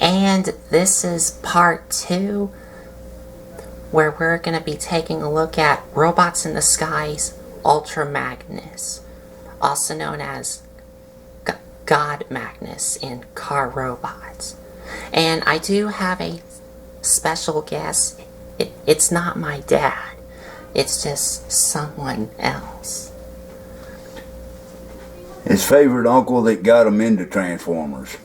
And this is part 2, where we're going to be taking a look at Robots in the Sky's Ultra Magnus, also known as God Magnus in Car Robots. And I do have a special guest. It's not my dad. It's just someone else. His favorite uncle that got him into Transformers.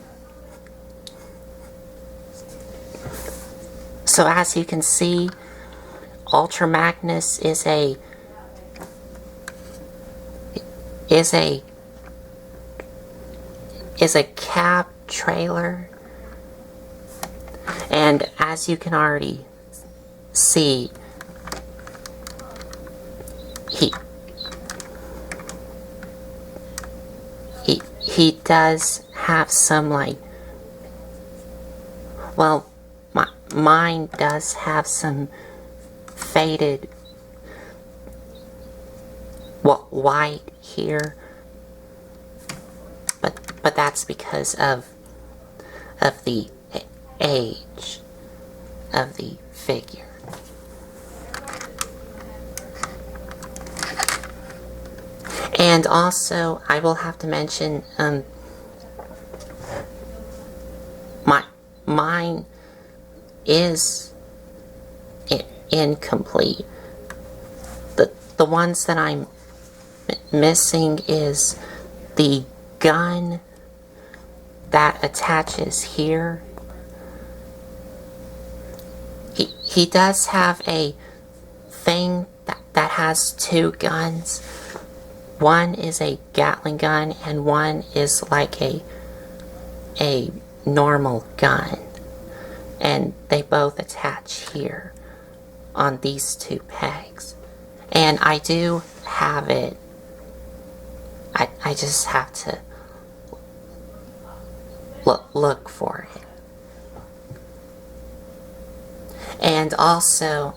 So as you can see, Ultra Magnus is a cab trailer, and as you can already see, he does have some, like, well, mine does have some faded white here, but that's because of the age of the figure. And also, I will have to mention, mine is incomplete. The ones that I'm missing is the gun that attaches here. He does have a thing that has 2 guns. One is a Gatling gun and one is like a normal gun. And they both attach here on these 2 pegs. And I do have it. I just have to look for it. And also,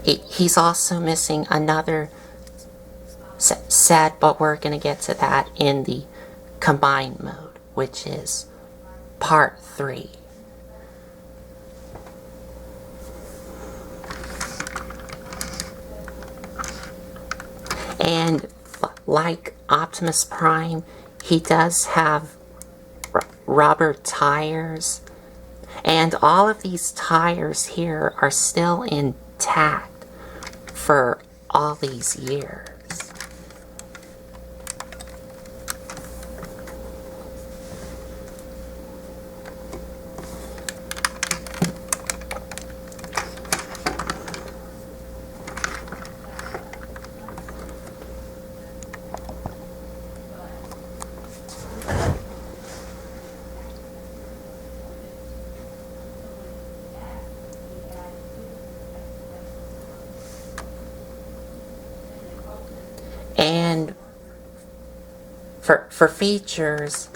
he's also missing another set, but we're going to get to that in the combined mode, which is part 3. And like Optimus Prime, he does have rubber tires, and all of these tires here are still intact for all these years. And for features,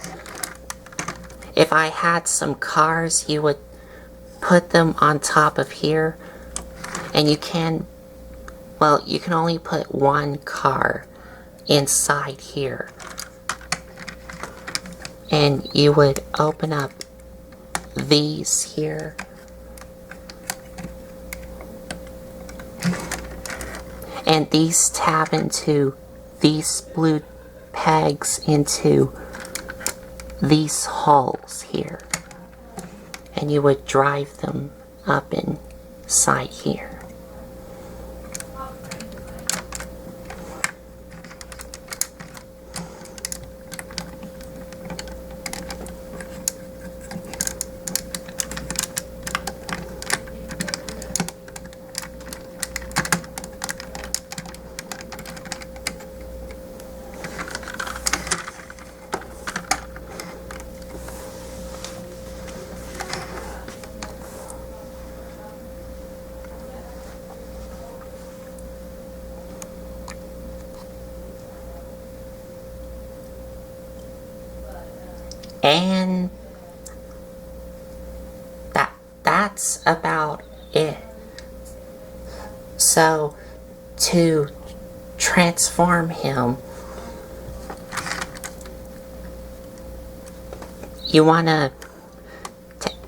if I had some cars, you would put them on top of here, and you can only put 1 car inside here. And you would open up these here. And these tab into these blue pegs into these holes here. And you would drive them up inside here. And that's about it. So to transform him, you want to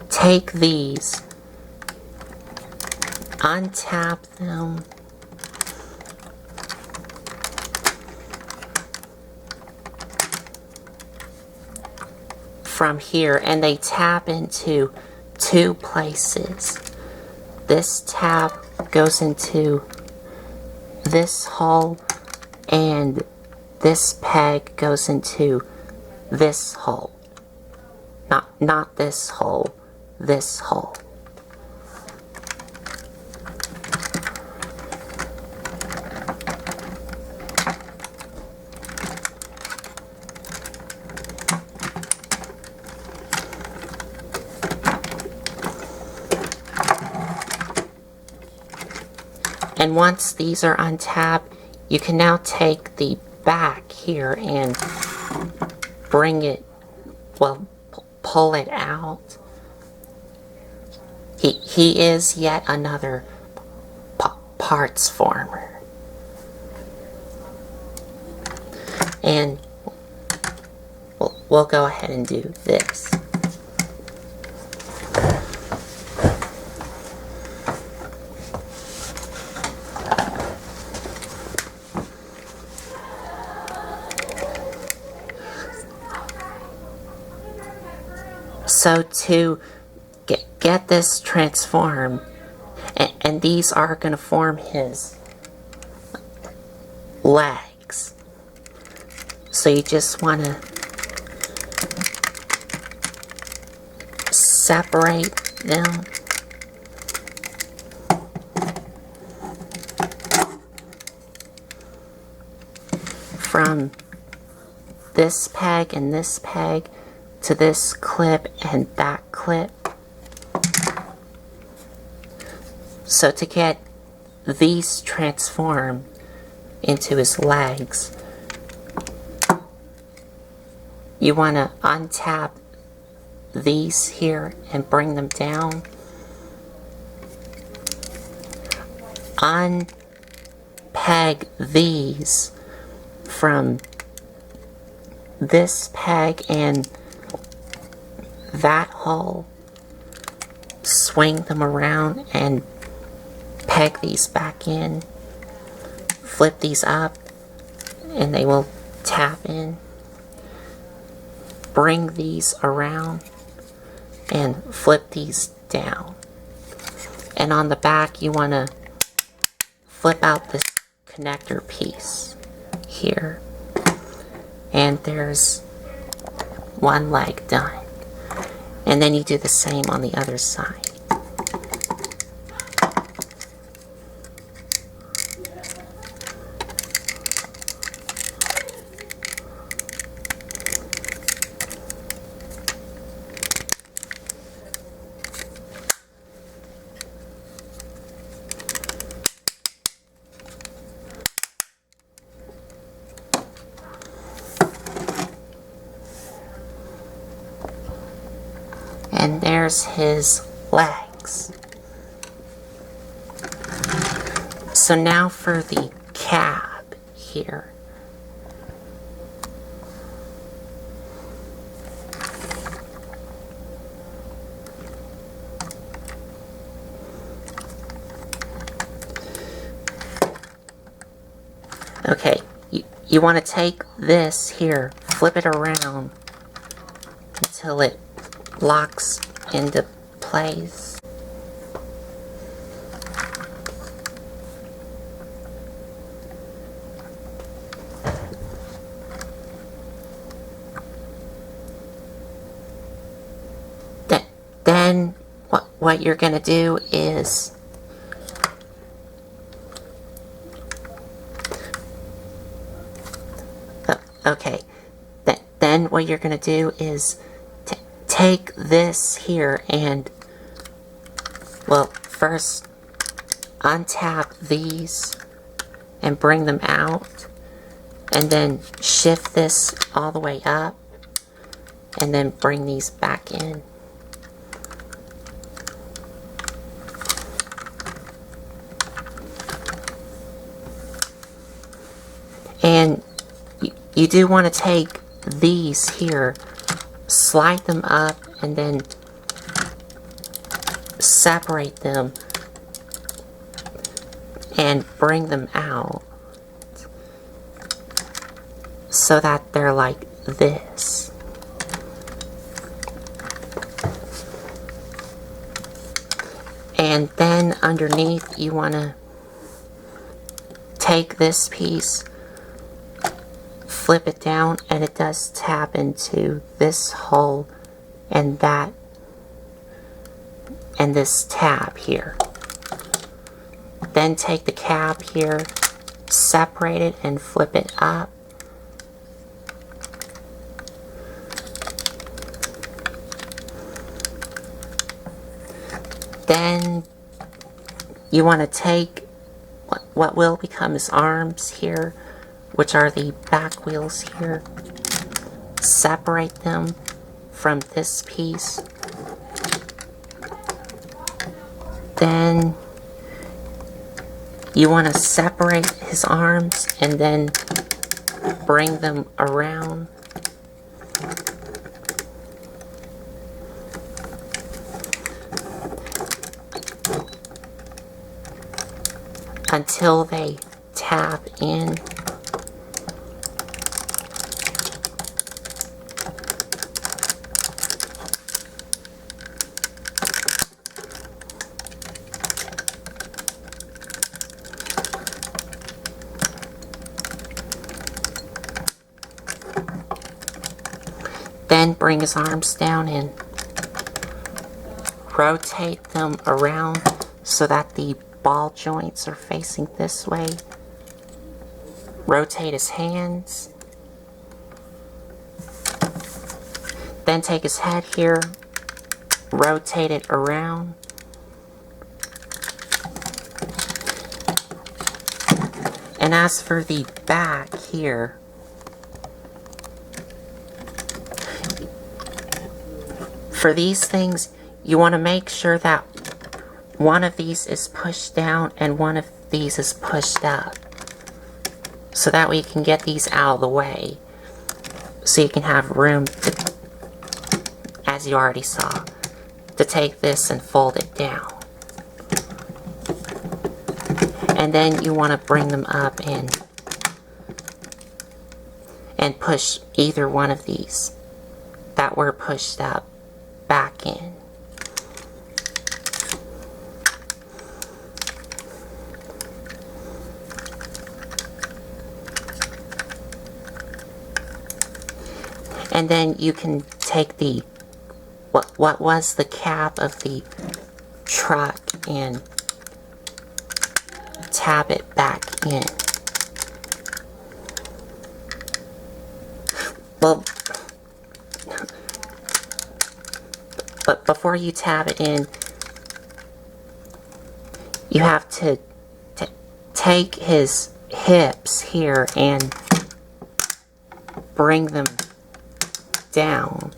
take these, untap them, from here, and they tap into two places. This tap goes into this hole, and this peg goes into this hole. Not this hole, this hole. And once these are untapped, you can now take the back here and bring it, well, pull it out. He is yet another parts former. And we'll go ahead and do this. So to get this transformed, and these are going to form his legs. So you just want to separate them. From this peg and this peg to this clip and that clip. So to get these transformed into his legs, you want to untap these here and bring them down. Unpeg these from this peg and that hole. Swing them around and peg these back in. Flip these up and they will tap in. Bring these around and flip these down. And on the back you want to flip out this connector piece here. And there's one leg done. And then you do the same on the other side. And there's his legs. So now for the cab here. Okay, you want to take this here, flip it around until it locks into place. Then what you're gonna do is okay. Then what you're gonna do is take this here and, well, first untap these and bring them out, and then shift this all the way up and then bring these back in. And you do want to take these here, slide them up and then separate them and bring them out so that they're like this. And then underneath you want to take this piece, flip it down, and it does tap into this hole and that and this tab here. Then take the cap here, separate it and flip it up. Then you want to take what will become his arms here, which are the back wheels here, separate them from this piece. Then you want to separate his arms and then bring them around. Until they tap in. Then bring his arms down and rotate them around so that the ball joints are facing this way. Rotate his hands. Then take his head here, rotate it around. And as for the back here, for these things, you want to make sure that one of these is pushed down and one of these is pushed up. So that way you can get these out of the way. So you can have room to, as you already saw, to take this and fold it down. And then you want to bring them up and push either one of these that were pushed up back in. And then you can take the what was the cap of the truck and tap it back in. Well, but before you tap it in, you have to take his hips here and bring them down.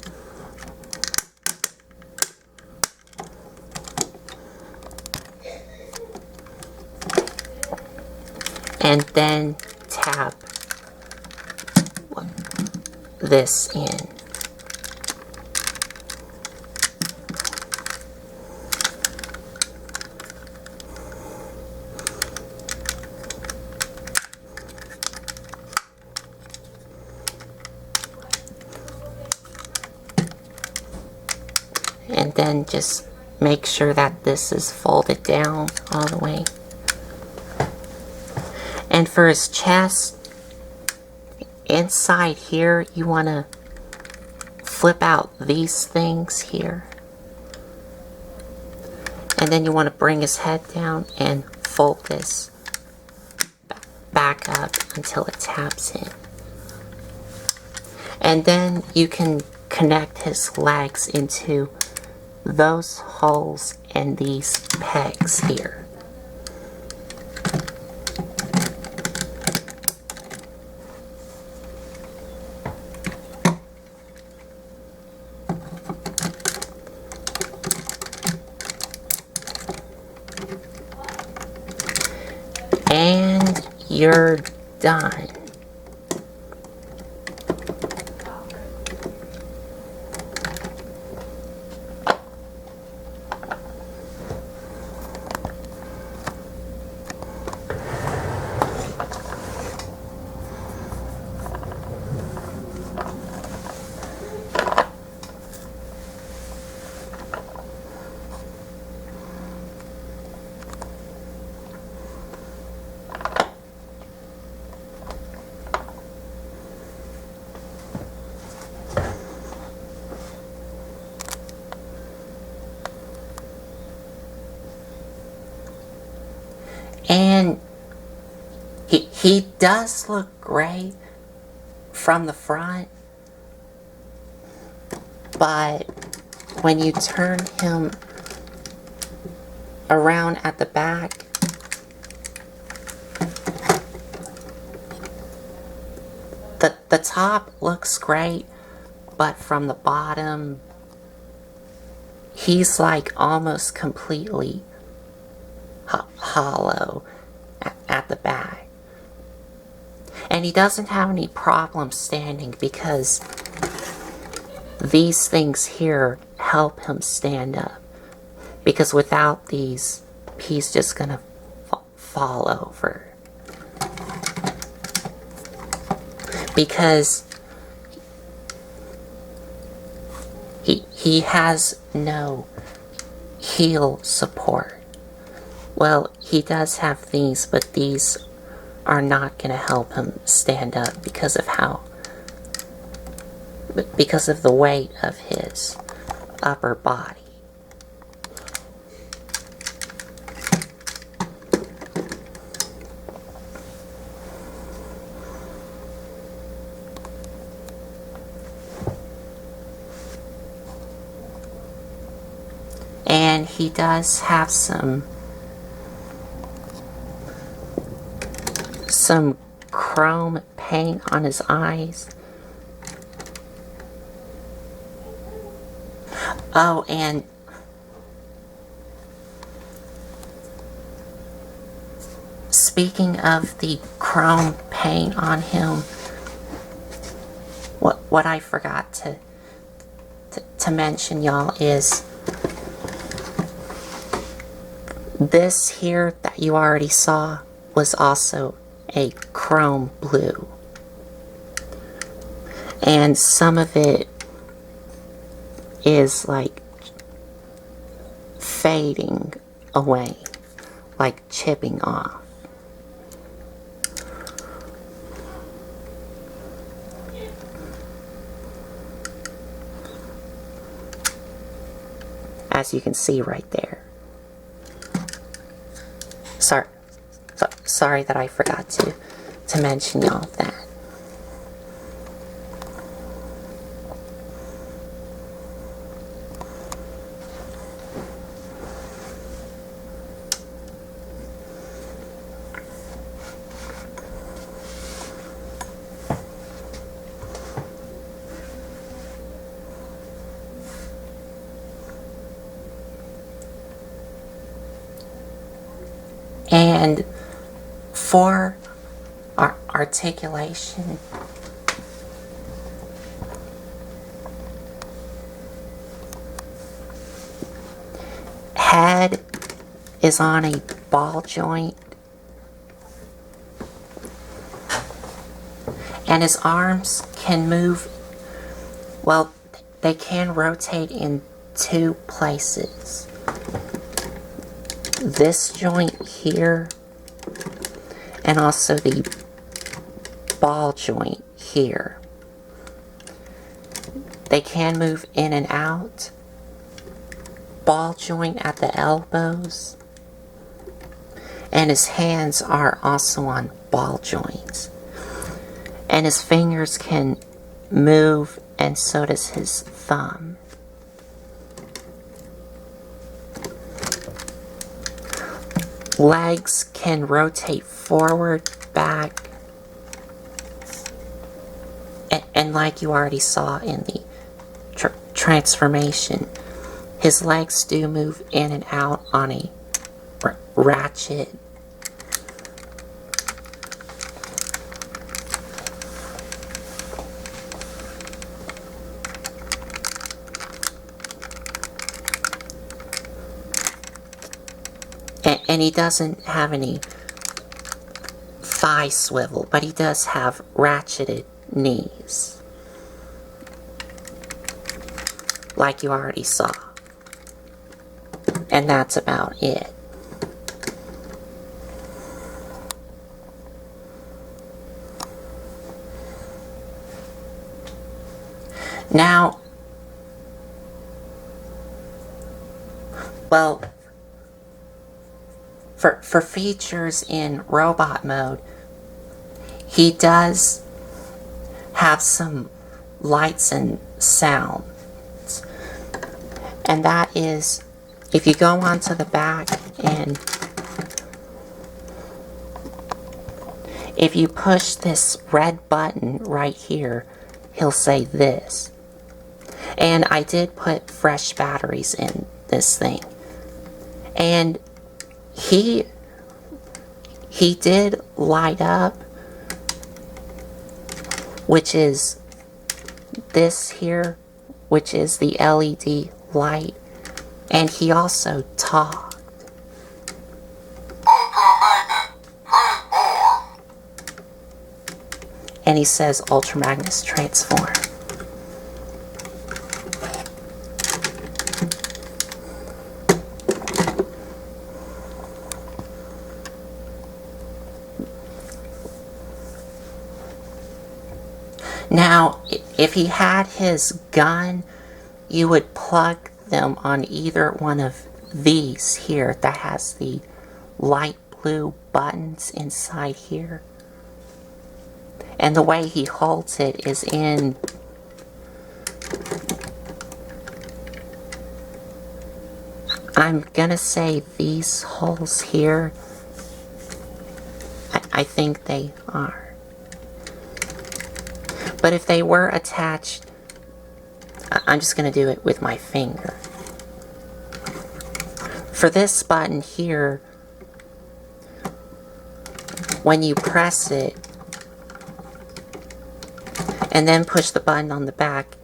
And then tap this in. And then just make sure that this is folded down all the way. And for his chest, inside here, you want to flip out these things here. And then you want to bring his head down and fold this back up until it taps in. And then you can connect his legs into those holes and these pegs here. And you're done. He does look great from the front, but when you turn him around at the back, the top looks great, but from the bottom, he's like almost completely hollow at the back. And he doesn't have any problem standing because these things here help him stand up. Because without these, he's just gonna fall over. Because he has no heel support. Well, he does have these, but these are not going to help him stand up because of the weight of his upper body. And he does have some chrome paint on his eyes. Oh, and speaking of the chrome paint on him, what I forgot to mention, y'all, is this here that you already saw was also a chrome blue. And some of it is like fading away, like chipping off. As you can see right there. Sorry that I forgot to mention y'all that. And for our articulation, head is on a ball joint, and his arms can move, well, they can rotate in two places. This joint here, and also the ball joint here. They can move in and out. Ball joint at the elbows. And his hands are also on ball joints. And his fingers can move, and so does his thumb. Legs can rotate forward, back, and like you already saw in the transformation, his legs do move in and out on a ratchet. And he doesn't have any thigh swivel, but he does have ratcheted knees, like you already saw. And that's about it. Now, well, for features in robot mode, he does have some lights and sounds, and that is, if you go onto the back and if you push this red button right here, he'll say this. And I did put fresh batteries in this thing, and he did light up, which is this here, which is the LED light, and he also talked. And he says, Ultra Magnus transform. Now, if he had his gun, you would plug them on either one of these here that has the light blue buttons inside here. And the way he holds it is in I'm gonna say these holes here. I think they are. But if they were attached, I'm just going to do it with my finger. For this button here, when you press it and then push the button on the back,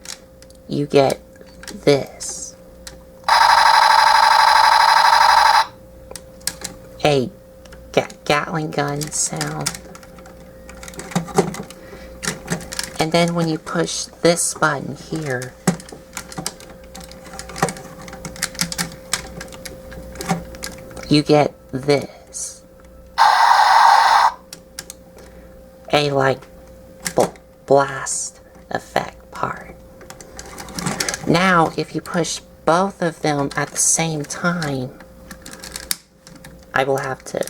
you get this. A Gatling gun sound. And then when you push this button here, you get this. A like blast effect part. Now if you push both of them at the same time, I will have to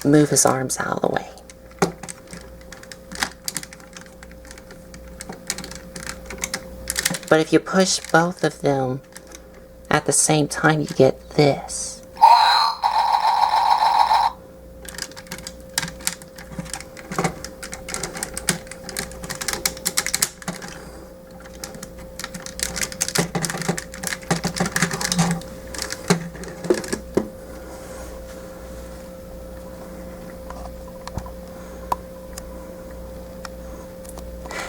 move his arms out of the way. But if you push both of them at the same time, you get this.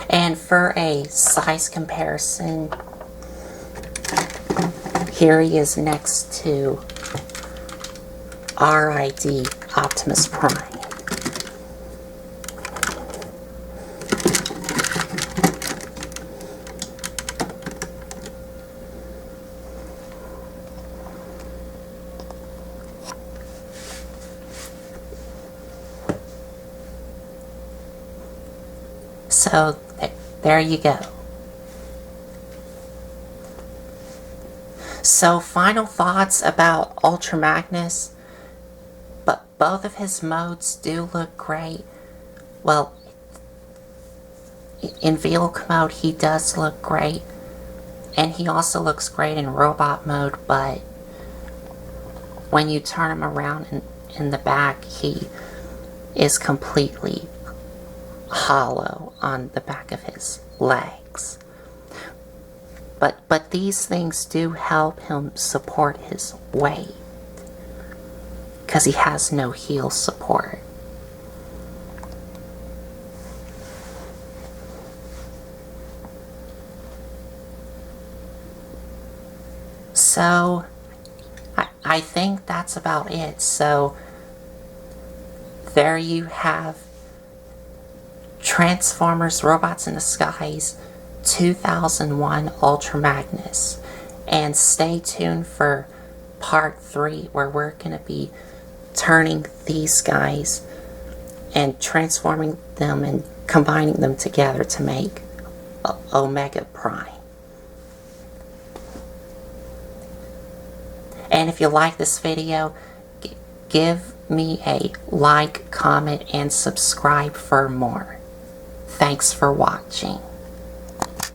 And for a size comparison, here he is next to RID Optimus Prime. So there you go. So final thoughts about Ultra Magnus. But both of his modes do look great. Well, in vehicle mode he does look great. And he also looks great in robot mode, but when you turn him around in the back, he is completely hollow on the back of his legs. But these things do help him support his weight, because he has no heel support. So I think that's about it. So there you have Transformers Robots in Disguise 2001 Ultra Magnus. And stay tuned for part 3, where we're going to be turning these guys and transforming them and combining them together to make Omega Prime. And if you like this video, give me a like, comment, and subscribe for more. Thanks for watching.